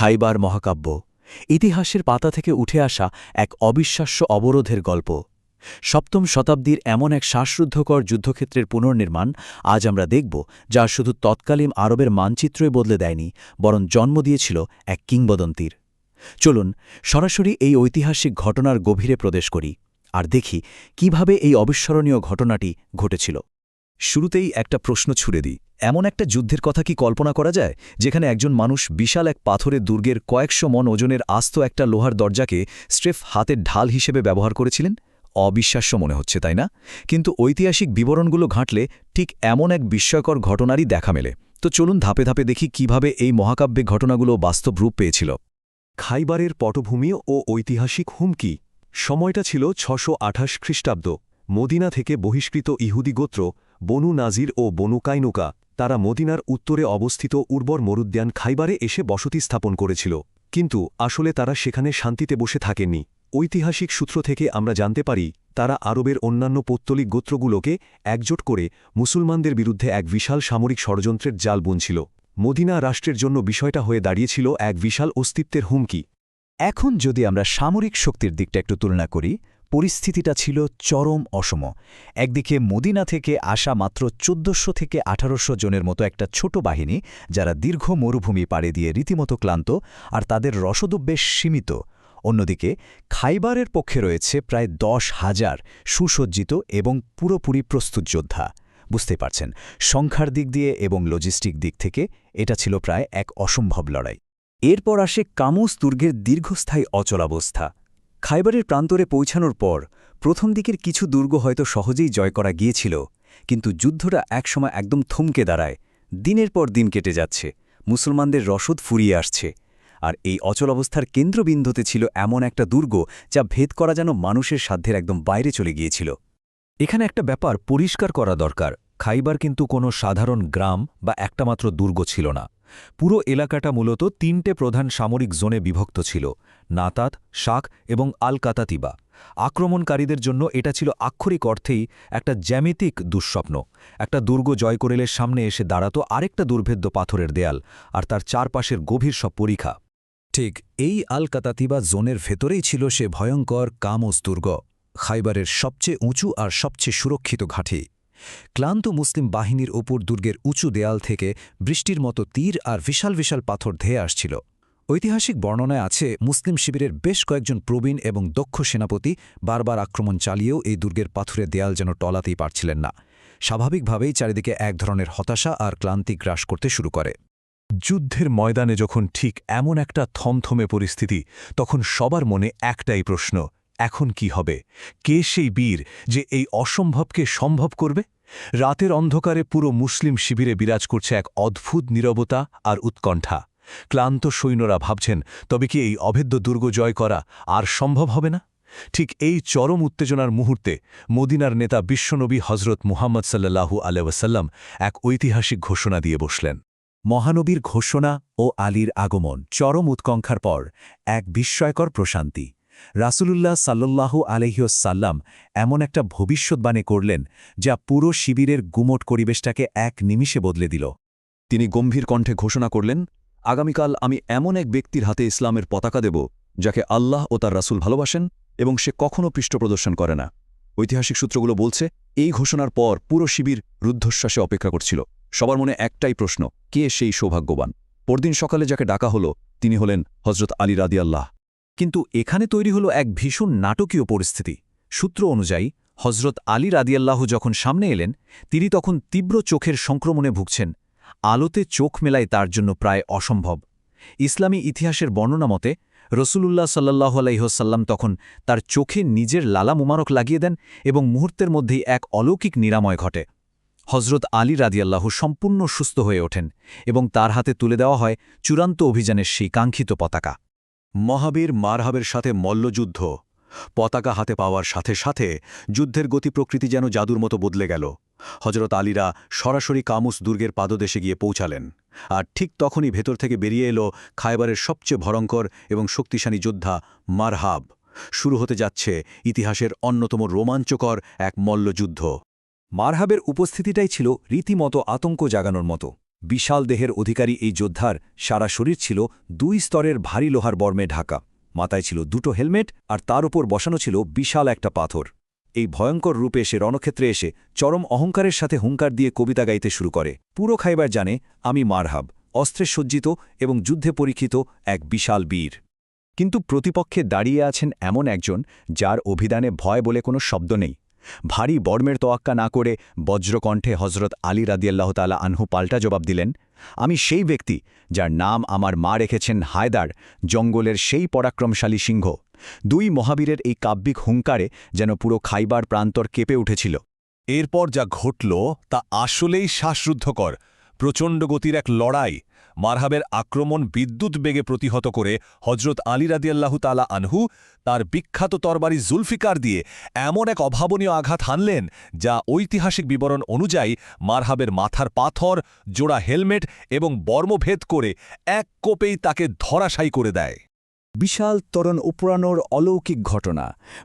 খাইবার মহাকাব্য ইতিহাসের পাতা থেকে উঠে আসা এক অবিশ্বাস্য অবরোধের গল্প। সপ্তম শতাব্দীর এমন এক শ্বাসরুদ্ধকর যুদ্ধক্ষেত্রের পুনর্নির্মাণ আজ আমরা দেখব, যা শুধু তৎকালীন আরবের মানচিত্রই বদলে দেয়নি, বরং জন্ম দিয়েছিল এক কিংবদন্তির। চলুন সরাসরি এই ঐতিহাসিক ঘটনার গভীরে প্রবেশ করি আর দেখি কিভাবে এই অবিস্মরণীয় ঘটনাটি ঘটেছিল। শুরুতেই একটা প্রশ্ন ছুড়ে দিই, এমন একটা যুদ্ধের কথা কি কল্পনা করা যায় যেখানে একজন মানুষ বিশাল এক পাথরের দুর্গের কয়েকশো মন ওজনের আস্ত একটা লোহার দরজাকে স্রেফ হাতের ঢাল হিসেবে ব্যবহার করেছিলেন? অবিশ্বাস্য মনে হচ্ছে, তাই না? কিন্তু ঐতিহাসিক বিবরণগুলো ঘাঁটলে ঠিক এমন এক বিস্ময়কর ঘটনারই দেখা মেলে। তো চলুন ধাপে ধাপে দেখি কিভাবে এই মহাকাব্যিক ঘটনাগুলো বাস্তব রূপ পেয়েছিল। খাইবারের পটভূমি ও ঐতিহাসিক হুমকি। সময়টা ছিল ৬২৮ খ্রিস্টাব্দ। মদিনা থেকে বহিষ্কৃত ইহুদি গোত্র বনু নাজির ও বনু কাইনুকা তারা মদিনার উত্তরে অবস্থিত উর্বর মরুদ্যান খাইবারে এসে বসতি স্থাপন করেছিল। কিন্তু আসলে তারা সেখানে শান্তিতে বসে থাকেননি। ঐতিহাসিক সূত্র থেকে আমরা জানতে পারি তারা আরবের অন্যান্য পৌত্তলিক গোত্রগুলোকে একজোট করে মুসলমানদের বিরুদ্ধে এক বিশাল সামরিক ষড়যন্ত্রের জাল বুনছিল। মদিনা রাষ্ট্রের জন্য বিষয়টা হয়ে দাঁড়িয়েছিল এক বিশাল অস্তিত্বের হুমকি। এখন যদি আমরা সামরিক শক্তির দিকটা একটু তুলনা করি, পরিস্থিতিটা ছিল চরম অসম। একদিকে মদিনা থেকে আসা মাত্র ১৪০০ থেকে ১৮০০ জনের মতো একটা ছোট বাহিনী, যারা দীর্ঘ মরুভূমি পাড়ে দিয়ে রীতিমতো ক্লান্ত, আর তাদের রসদও বেশ সীমিত। অন্যদিকে খাইবারের পক্ষে রয়েছে প্রায় ১০,০০০ সুসজ্জিত এবং পুরোপুরি প্রস্তুত যোদ্ধা। বুঝতে পারছেন, সংখ্যার দিক দিয়ে এবং লজিস্টিক দিক থেকে এটা ছিল প্রায় এক অসম্ভব লড়াই। এরপর আসে কামুস দুর্গের দীর্ঘস্থায়ী অচলাবস্থা। খাইবারের প্রান্তরে পৌঁছানোর পর প্রথম দিকের কিছু দুর্গ হয়তো সহজেই জয় করা গিয়েছিল, কিন্তু যুদ্ধটা একসময় একদম থমকে দাঁড়ায়। দিনের পর দিন কেটে যাচ্ছে, মুসলমানদের রসদ ফুরিয়ে আসছে, আর এই অচলাবস্থার কেন্দ্রবিন্দুতে ছিল এমন একটা দুর্গ যা ভেদ করা যেন মানুষের সাধ্যের একদম বাইরে চলে গিয়েছিল। এখানে একটা ব্যাপার পরিষ্কার করা দরকার, খাইবার কিন্তু কোনো সাধারণ গ্রাম বা একটা মাত্র দুর্গ ছিল না। পুরো এলাকাটা মূলত ৩টে প্রধান সামরিক জোনে বিভক্ত ছিল: নাতাত, শাক এবং আল কাতাতিবা। আক্রমণকারীদের জন্য এটা ছিল আক্ষরিক অর্থেই একটা জ্যামিতিক দুঃস্বপ্ন। একটা দুর্গ জয় করলে সামনে এসে দাঁড়াত আরেকটা দুর্ভেদ্য পাথরের দেয়াল, আর তার চারপাশের গভীর সব পরিখা। ঠিক এই আল কাতাতিবা জোনের ভেতরেই ছিল সে ভয়ঙ্কর কামুস দুর্গ, খাইবারের সবচেয়ে উঁচু আর সবচেয়ে সুরক্ষিত ঘাঁটি। ক্লান্ত মুসলিম বাহিনীর ওপর দুর্গের উঁচু দেয়াল থেকে বৃষ্টির মতো তীর আর বিশাল বিশাল পাথর ধেয়ে আসছিল। ঐতিহাসিক বর্ণনায় আছে, মুসলিম শিবিরের বেশ কয়েকজন প্রবীণ এবং দক্ষ সেনাপতি বারবার আক্রমণ চালিয়েও এই দুর্গের পাথরের দেয়াল যেন টলাতেই পারছিলেন না। স্বাভাবিকভাবেই চারিদিকে এক ধরনের হতাশা আর ক্লান্তি গ্রাস করতে শুরু করে। যুদ্ধের ময়দানে যখন ঠিক এমন একটা থমথমে পরিস্থিতি, তখন সবার মনে একটাই প্রশ্ন: এখন কি হবে? কে সেই বীর যে এই অসম্ভবকে সম্ভব করবে? রাতের অন্ধকারে পুরো মুসলিম শিবিরে বিরাজ করছে এক অদ্ভুত নীরবতা আর উৎকণ্ঠা। ক্লান্ত সৈন্যরা ভাবছেন, তবে কি এই অভেদ্য দুর্গ জয় করা আর সম্ভব হবে না? ঠিক এই চরম উত্তেজনার মুহূর্তে মদিনার নেতা বিশ্বনবী হজরত মুহাম্মদ সাল্লাল্লাহু আলাইহি ওয়াসাল্লাম এক ঐতিহাসিক ঘোষণা দিয়ে বসলেন। মহানবীর ঘোষণা ও আলীর আগমন, চরম উৎকণ্ঠার পর এক বিস্ময়কর প্রশান্তি। রাসূলুল্লাহ সাল্লাল্লাহু আলাইহি ওয়াসাল্লাম এমন একটা ভবিষ্যদ্বাণী করলেন যা পুরো শিবিরের গুমোট পরিবেশটাকে এক নিমিষে বদলে দিল। তিনি গম্ভীর কণ্ঠে ঘোষণা করলেন, আগামীকাল আমি এমন এক ব্যক্তির হাতে ইসলামের পতাকা দেব যাকে আল্লাহ ও তার রাসূল ভালোবাসেন এবং সে কখনও পৃষ্ঠপ্রদর্শন করে না। ঐতিহাসিক সূত্রগুলো বলছে, এই ঘোষণার পর পুরো শিবির রুদ্ধশ্বাসে অপেক্ষা করছিল। সবার মনে একটাই প্রশ্ন: কে সেই সৌভাগ্যবান? পরদিন সকালে যাকে ডাকা হলো তিনি হলেন হজরত আলী রাদিয়াল্লাহ। কিন্তু এখানে তৈরি হলো এক ভীষণ নাটকীয় পরিস্থিতি। সূত্র অনুযায়ী হজরত আলী রাদিয়াল্লাহ যখন সামনে এলেন, তিনি তখন তীব্র চোখের সংক্রমণে ভুগছেন। আলোতে চোখ মেলায় তার জন্য প্রায় অসম্ভব। ইসলামী ইতিহাসের বর্ণনা মতে রসূলুল্লাহ সাল্লাল্লাহু আলাইহি ওয়াসাল্লাম তখন তার চোখে নিজের লালা মুবারক লাগিয়ে দেন এবং মুহূর্তের মধ্যেই এক অলৌকিক নিরাময় ঘটে। হজরত আলী রাদিয়াল্লাহু সম্পূর্ণ সুস্থ হয়ে ওঠেন এবং তার হাতে তুলে দেওয়া হয় চূড়ান্ত অভিযানের সেই কাঙ্ক্ষিত পতাকা। মহাবীর মারহাবের সাথে মল্লযুদ্ধ। পতাকা হাতে পাওয়ার সাথে সাথে যুদ্ধের গতি প্রকৃতি যেন জাদুর মতো বদলে গেল। হজরত আলীরা সরাসরি কামুস দুর্গের পাদদেশে গিয়ে পৌঁছালেন, আর ঠিক তখনই ভেতর থেকে বেরিয়ে এলো খাইবারের সবচেয়ে ভয়ঙ্কর এবং শক্তিশালী যোদ্ধা মারহাব। শুরু হতে যাচ্ছে ইতিহাসের অন্যতম রোমাঞ্চকর এক মল্লযুদ্ধ। মারহাবের উপস্থিতিটাই ছিল রীতিমতো আতঙ্ক জাগানোর মতো। বিশাল দেহের অধিকারী এই যোদ্ধার সারা শরীর ছিল 2 স্তরের ভারী লোহার বর্মে ঢাকা, মাথায় ছিল 2টো হেলমেট আর তার উপর বসানো ছিল বিশাল একটা পাথর। এই ভয়ঙ্কর রূপে সে রণক্ষেত্রে এসে চরম অহংকারের সাথে হুঙ্কার দিয়ে কবিতা গাইতে শুরু করে। পুরো খাইবার জানে আমি মারহাব, অস্ত্রে সজ্জিত এবং যুদ্ধে পরীক্ষিত এক বিশাল বীর। কিন্তু প্রতিপক্ষে দাঁড়িয়ে আছেন এমন একজন যার অভিধানে ভয় বলে কোনো শব্দ নেই। ভারী বর্মের তোয়াক্কা না করে বজ্রকণ্ঠে হজরত আলী রাদিয়াল্লাহু তাআলা আনহু পাল্টা জবাব দিলেন, আমি সেই ব্যক্তি যার নাম আমার মা রেখেছেন হায়দার, জঙ্গলের সেই পরাক্রমশালী সিংহ। 2 মহাবীরের এই কাব্যিক হুঙ্কারে যেন পুরো খাইবার প্রান্তর কেঁপে উঠেছিল। এরপর যা ঘটল তা আসলেই শ্বাসরুদ্ধকর। প্রচণ্ড গতির এক লড়াই। মারহাবের আক্রমণ বিদ্যুৎ বেগে প্রতিহত করে হজরত আলী রাদিয়াল্লাহু তাআলা আনহু তার বিখ্যাত তরবারি জুলফিকার দিয়ে এমন এক অভাবনীয় আঘাত হানলেন যা ঐতিহাসিক বিবরণ অনুযায়ী মারহাবের মাথার পাথর, জোড়া হেলমেট এবং বর্মভেদ করে এক কোপেই তাকে ধরাশায়ী করে দেয়। বিশাল তরণ উপড়ানোর অলৌকিক ঘটনা।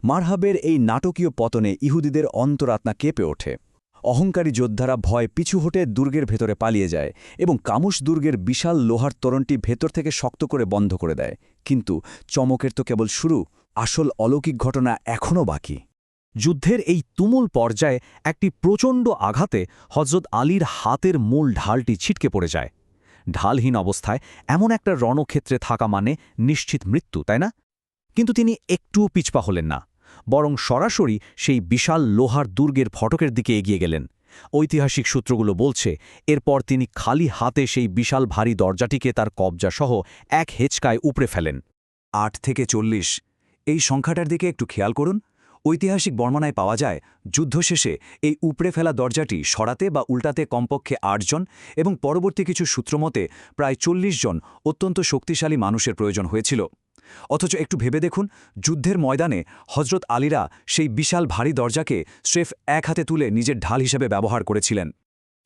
মারহাবের এই নাটকীয় পতনে ইহুদিদের অন্তরাত্মা কেঁপে ওঠে। অহংকারী যোদ্ধারা ভয় পিছু হটে দুর্গের ভেতরে পালিয়ে যায় এবং কামুস দুর্গের বিশাল লোহার তোরণটি ভেতর থেকে শক্ত করে বন্ধ করে দেয়। কিন্তু চমকের তো কেবল শুরু, আসল অলৌকিক ঘটনা এখনও বাকি। যুদ্ধের এই তুমুল পর্যায়ে একটি প্রচণ্ড আঘাতে হজরত আলীর হাতের মূল ঢালটি ছিটকে পড়ে যায়। ঢালহীন অবস্থায় এমন একটা রণক্ষেত্রে থাকা মানে নিশ্চিত মৃত্যু, তাই না? কিন্তু তিনি একটুও পিছপা হলেন না, বরং সরাসরি সেই বিশাল লোহার দুর্গের ফটকের দিকে এগিয়ে গেলেন। ঐতিহাসিক সূত্রগুলো বলছে এরপর তিনি খালি হাতে সেই বিশাল ভারী দরজাটিকে তার কবজাসহ এক হেঁচকায় উপড়ে ফেলেন। 8 থেকে 40, এই সংখ্যাটার দিকে একটু খেয়াল করুন। ঐতিহাসিক বর্ণনায় পাওয়া যায় যুদ্ধ শেষে এই উপড়ে ফেলা দরজাটি সরাতে বা উল্টাতে কমপক্ষে 8 জন এবং পরবর্তী কিছু সূত্রমতে প্রায় 40 জন অত্যন্ত শক্তিশালী মানুষের প্রয়োজন হয়েছিল। অথচ একটু ভেবে দেখুন, যুদ্ধের ময়দানে হজরত আলীরা সেই বিশাল ভারী দরজাকে স্রেফ এক হাতে তুলে নিজের ঢাল হিসেবে ব্যবহার করেছিলেন।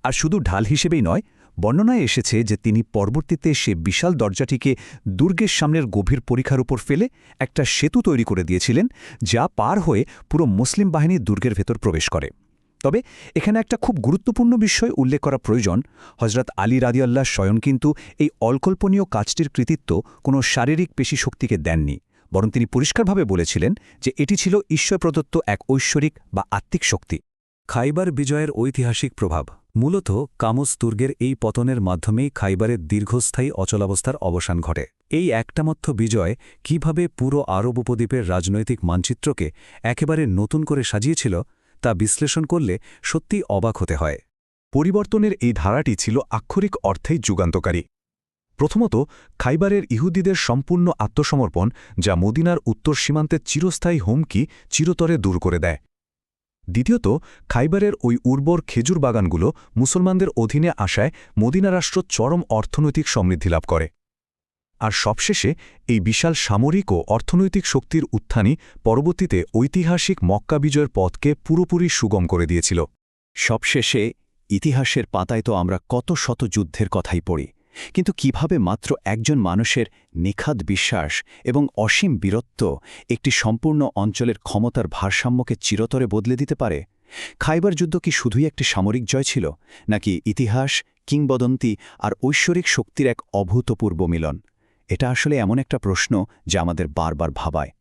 আর শুধু ঢাল হিসেবেই নয়, বর্ণনায় এসেছে যে তিনি পরবর্তীতে সে বিশাল দরজাটিকে দুর্গের সামনের গভীর পরিখার উপর ফেলে একটা সেতু তৈরি করে দিয়েছিলেন, যা পার হয়ে পুরো মুসলিম বাহিনী দুর্গের ভেতর প্রবেশ করে। তবে এখানে একটা খুব গুরুত্বপূর্ণ বিষয় উল্লেখ করা প্রয়োজন। হজরত আলী রাদিয়াল্লাহ স্বয়ং কিন্তু এই অকল্পনীয় কাজটির কৃতিত্ব কোনো শারীরিক পেশিশক্তিকে দেননি, বরং তিনি পরিষ্কারভাবে বলেছিলেন যে এটি ছিল ঈশ্বর প্রদত্ত এক ঐশ্বরিক বা আত্মিক শক্তি। খাইবার বিজয়ের ঐতিহাসিক প্রভাব। মূলত কামুস দুর্গের এই পতনের মাধ্যমেই খাইবারের দীর্ঘস্থায়ী অচলাবস্থার অবসান ঘটে। এই একটামাত্র বিজয় কিভাবে পুরো আরব উপদ্বীপের রাজনৈতিক মানচিত্রকে একেবারে নতুন করে সাজিয়েছিল তা বিশ্লেষণ করলে সত্যিই অবাক হতে হয়। পরিবর্তনের এই ধারাটি ছিল আক্ষরিক অর্থেই যুগান্তকারী। প্রথমত, খাইবারের ইহুদিদের সম্পূর্ণ আত্মসমর্পণ, যা মদিনার উত্তর সীমান্তের চিরস্থায়ী হুমকি চিরতরে দূর করে দেয়। দ্বিতীয়ত, খাইবারের ওই উর্বর খেজুর বাগানগুলো মুসলমানদের অধীনে আসায় মদিনা রাষ্ট্র চরম অর্থনৈতিক সমৃদ্ধি লাভ করে। আর সবশেষে এই বিশাল সামরিক ও অর্থনৈতিক শক্তির উত্থানই পরবর্তীতে ঐতিহাসিক মক্কা বিজয়ের পথকে পুরোপুরি সুগম করে দিয়েছিল। সবশেষে ইতিহাসের পাতায় তো আমরা কত শত যুদ্ধের কথাই পড়ি, কিন্তু কিভাবে মাত্র একজন মানুষের নিখাদ বিশ্বাস এবং অসীম বীরত্ব একটি সম্পূর্ণ অঞ্চলের ক্ষমতার ভারসাম্যকে চিরতরে বদলে দিতে পারে? খাইবার যুদ্ধ কি শুধুই একটি সামরিক জয় ছিল, নাকি ইতিহাস, কিংবদন্তি আর ঐশ্বরিক শক্তির এক অভূতপূর্ব মিলন? এটা আসলে এমন একটা প্রশ্ন যা আমাদের বারবার ভাবায়।